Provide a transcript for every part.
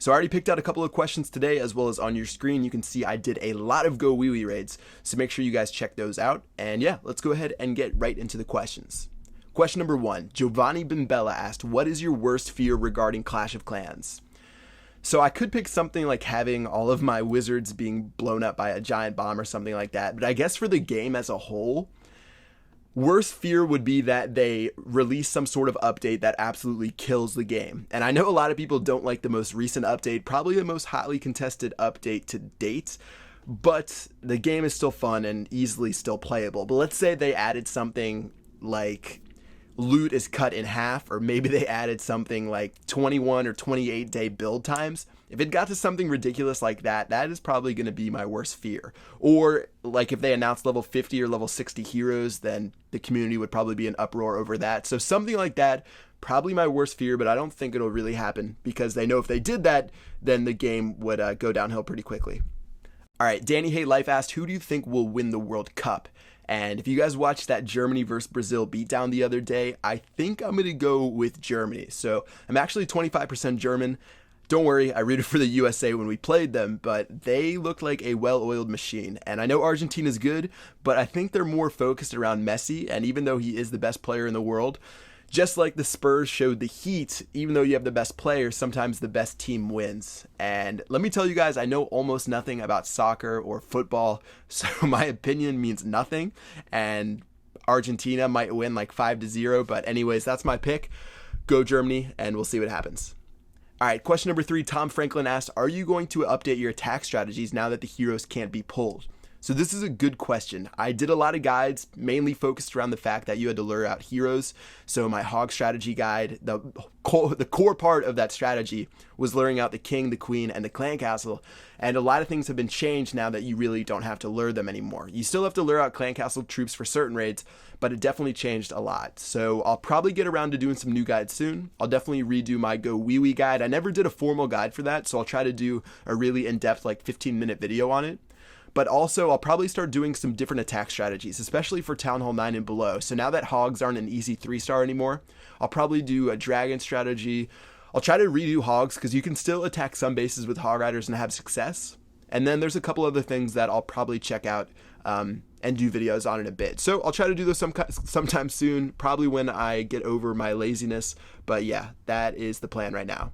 So I already picked out a couple of questions today, as well as on your screen you can see I did a lot of Go Wee Wee raids, so make sure you guys check those out. And yeah, let's go ahead and get right into the questions. Question number 1, Giovanni Bimbella asked, what is your worst fear regarding Clash of Clans? So I could pick something like having all of my wizards being blown up by a giant bomb or something like that, but I guess for the game as a whole, worst fear would be that they release some sort of update that absolutely kills the game. And I know a lot of people don't like the most recent update, probably the most hotly contested update to date, but the game is still fun and easily still playable. But let's say they added something like loot is cut in half, or maybe they added something like 21 or 28 day build times. If it got to something ridiculous like that, that is probably going to be my worst fear. Or like if they announced level 50 or level 60 heroes, then the community would probably be in uproar over that. So something like that, probably my worst fear, but I don't think it'll really happen because they know if they did that, then the game would go downhill pretty quickly. All right, Danny Hey Life asked, who do you think will win the World Cup? And if you guys watched that Germany versus Brazil beatdown the other day, I think I'm going to go with Germany. So I'm actually 25% German. Don't worry, I rooted for the USA when we played them, but they look like a well-oiled machine. And I know Argentina's good, but I think they're more focused around Messi. And even though he is the best player in the world, just like the Spurs showed the Heat, even though you have the best player, sometimes the best team wins. And let me tell you guys, I know almost nothing about soccer or football, so my opinion means nothing. And Argentina might win like 5-0, but anyways, that's my pick. Go Germany, and we'll see what happens. All right, question number 3, Tom Franklin asked, are you going to update your attack strategies now that the heroes can't be pulled? So this is a good question. I did a lot of guides, mainly focused around the fact that you had to lure out heroes. So my hog strategy guide, the core part of that strategy was luring out the king, the queen, and the clan castle. And a lot of things have been changed now that you really don't have to lure them anymore. You still have to lure out clan castle troops for certain raids, but it definitely changed a lot. So I'll probably get around to doing some new guides soon. I'll definitely redo my Go Wee Wee guide. I never did a formal guide for that, so I'll try to do a really in-depth like 15-minute video on it. But also, I'll probably start doing some different attack strategies, especially for Town Hall 9 and below. So now that hogs aren't an easy 3-star anymore, I'll probably do a dragon strategy. I'll try to redo hogs because you can still attack some bases with hog riders and have success. And then there's a couple other things that I'll probably check out and do videos on in a bit. So I'll try to do those sometime soon, probably when I get over my laziness. But yeah, that is the plan right now.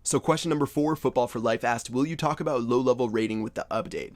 So question number 4, Football for Life asked, will you talk about low-level rating with the update?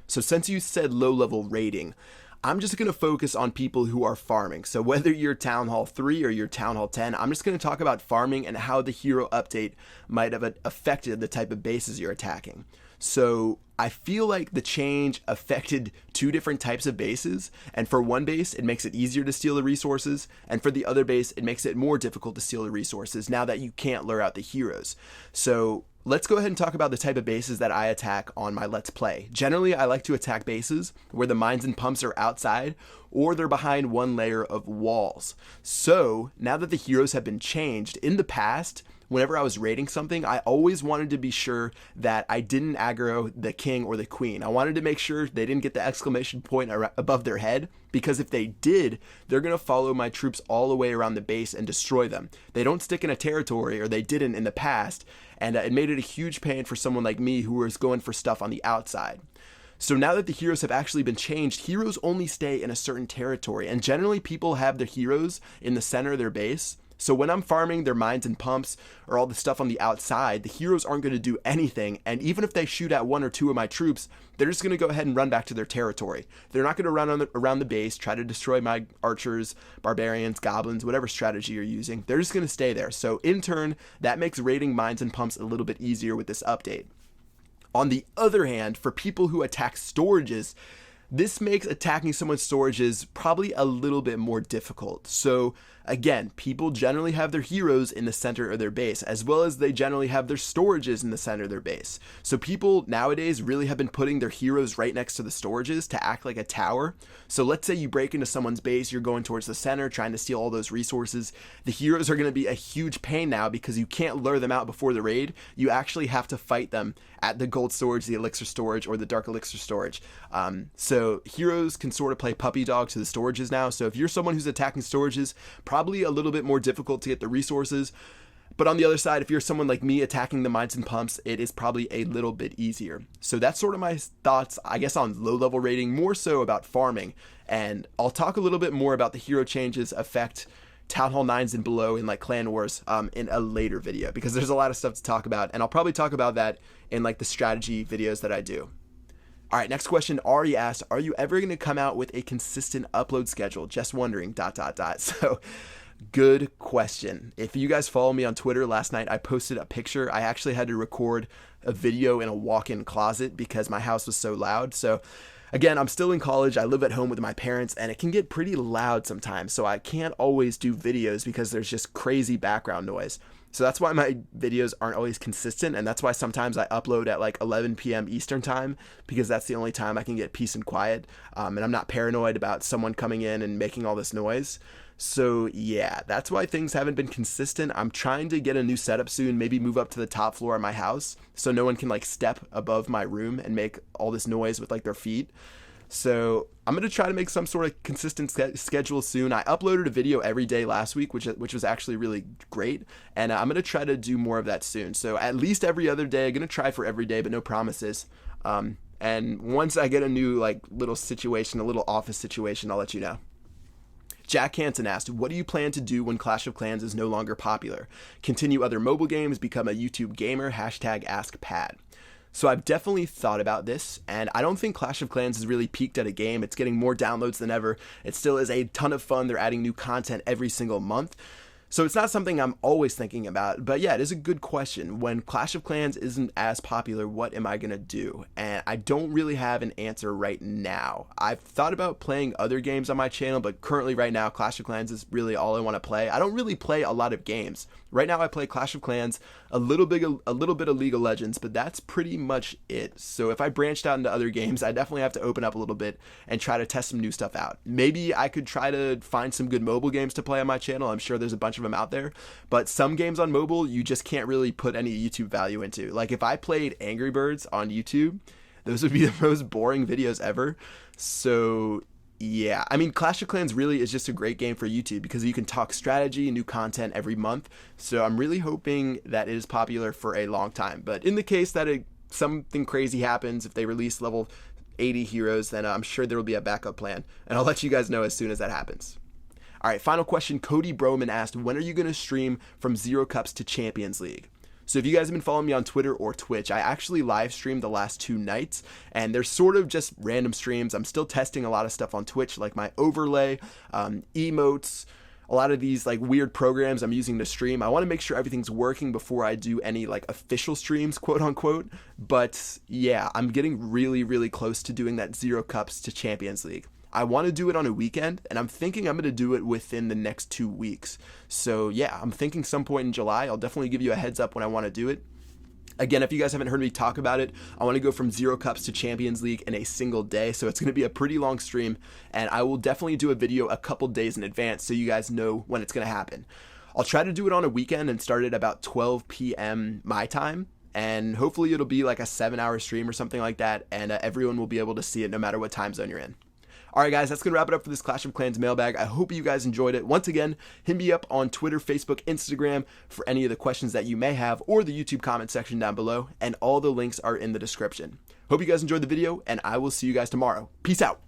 So since you said low-level rating, I'm just going to focus on people who are farming. So whether you're Town Hall 3 or you're Town Hall 10, I'm just going to talk about farming and how the hero update might have affected the type of bases you're attacking. So I feel like the change affected 2 different types of bases, and for one base it makes it easier to steal the resources, and for the other base it makes it more difficult to steal the resources now that you can't lure out the heroes. So let's go ahead and talk about the type of bases that I attack on my Let's Play. Generally, I like to attack bases where the mines and pumps are outside or they're behind one layer of walls. So now that the heroes have been changed, in the past, whenever I was raiding something, I always wanted to be sure that I didn't aggro the king or the queen. I wanted to make sure they didn't get the exclamation point above their head, because if they did, they're going to follow my troops all the way around the base and destroy them. They don't stick in a territory, or they didn't in the past, and it made it a huge pain for someone like me who was going for stuff on the outside. So now that the heroes have actually been changed, heroes only stay in a certain territory, and generally people have their heroes in the center of their base. So when I'm farming their mines and pumps or all the stuff on the outside, the heroes aren't going to do anything. And even if they shoot at 1 or 2 of my troops, they're just going to go ahead and run back to their territory. They're not going to run around the base, try to destroy my archers, barbarians, goblins, whatever strategy you're using. They're just going to stay there. So in turn, that makes raiding mines and pumps a little bit easier with this update. On the other hand, for people who attack storages, this makes attacking someone's storages probably a little bit more difficult. So again, people generally have their heroes in the center of their base, as well as they generally have their storages in the center of their base. So people nowadays really have been putting their heroes right next to the storages to act like a tower. So let's say you break into someone's base, you're going towards the center, trying to steal all those resources. The heroes are going to be a huge pain now because you can't lure them out before the raid. You actually have to fight them at the gold storage, the elixir storage, or the dark elixir storage. So heroes can sort of play puppy dog to the storages now. So if you're someone who's attacking storages, probably a little bit more difficult to get the resources. But on the other side, if you're someone like me attacking the mines and pumps, it is probably a little bit easier. So that's sort of my thoughts, I guess, on low level rating, more so about farming. And I'll talk a little bit more about the hero changes affect Town Hall 9s and below in like Clan Wars in a later video, because there's a lot of stuff to talk about. And I'll probably talk about that in like the strategy videos that I do. All right, next question. Ari asked, are you ever going to come out with a consistent upload schedule? Just wondering, ... So good question. If you guys follow me on Twitter, last night I posted a picture. I actually had to record a video in a walk-in closet because my house was so loud. So again, I'm still in college. I live at home with my parents, and it can get pretty loud sometimes. So I can't always do videos because there's just crazy background noise. So that's why my videos aren't always consistent, and that's why sometimes I upload at like 11 p.m. Eastern time, because that's the only time I can get peace and quiet, and I'm not paranoid about someone coming in and making all this noise. So yeah, that's why things haven't been consistent. I'm trying to get a new setup soon, maybe move up to the top floor of my house so no one can like step above my room and make all this noise with like their feet. So I'm going to try to make some sort of consistent schedule soon. I uploaded a video every day last week, which was actually really great. And I'm going to try to do more of that soon. So at least every other day. I'm going to try for every day, but no promises. And once I get a new like little situation, a little office situation, I'll let you know. Jack Hansen asked, what do you plan to do when Clash of Clans is no longer popular? Continue other mobile games, become a YouTube gamer, #AskPad. So I've definitely thought about this, and I don't think Clash of Clans has really peaked at a game. It's getting more downloads than ever. It still is a ton of fun. They're adding new content every single month. So it's not something I'm always thinking about, but yeah, it is a good question. When Clash of Clans isn't as popular, what am I going to do? And I don't really have an answer right now. I've thought about playing other games on my channel, but currently right now, Clash of Clans is really all I want to play. I don't really play a lot of games. Right now I play Clash of Clans, a little bit of League of Legends, but that's pretty much it. So if I branched out into other games, I definitely have to open up a little bit and try to test some new stuff out. Maybe I could try to find some good mobile games to play on my channel. I'm sure there's a bunch of them out there, but some games on mobile you just can't really put any YouTube value into. Like if I played Angry Birds on YouTube, those would be the most boring videos ever. So yeah, I mean, Clash of Clans really is just a great game for YouTube because you can talk strategy, new content every month. So I'm really hoping that it is popular for a long time. But in the case that something crazy happens, if they release level 80 heroes, then I'm sure there will be a backup plan. And I'll let you guys know as soon as that happens. All right, final question. Cody Broman asked, when are you going to stream from Zero Cups to Champions League? So if you guys have been following me on Twitter or Twitch, I actually live streamed the last 2 nights, and they're sort of just random streams. I'm still testing a lot of stuff on Twitch, like my overlay, emotes, a lot of these like weird programs I'm using to stream. I want to make sure everything's working before I do any like official streams, quote unquote. But yeah, I'm getting really, really close to doing that Zero Cups to Champions League. I want to do it on a weekend, and I'm thinking I'm going to do it within the next 2 weeks. So yeah, I'm thinking some point in July. I'll definitely give you a heads up when I want to do it. Again, if you guys haven't heard me talk about it, I want to go from Zero Cups to Champions League in a single day. So it's going to be a pretty long stream, and I will definitely do a video a couple days in advance so you guys know when it's going to happen. I'll try to do it on a weekend and start at about 12 p.m. my time. And hopefully it'll be like a 7-hour stream or something like that, and everyone will be able to see it no matter what time zone you're in. All right, guys, that's going to wrap it up for this Clash of Clans mailbag. I hope you guys enjoyed it. Once again, hit me up on Twitter, Facebook, Instagram for any of the questions that you may have, or the YouTube comment section down below, and all the links are in the description. Hope you guys enjoyed the video, and I will see you guys tomorrow. Peace out.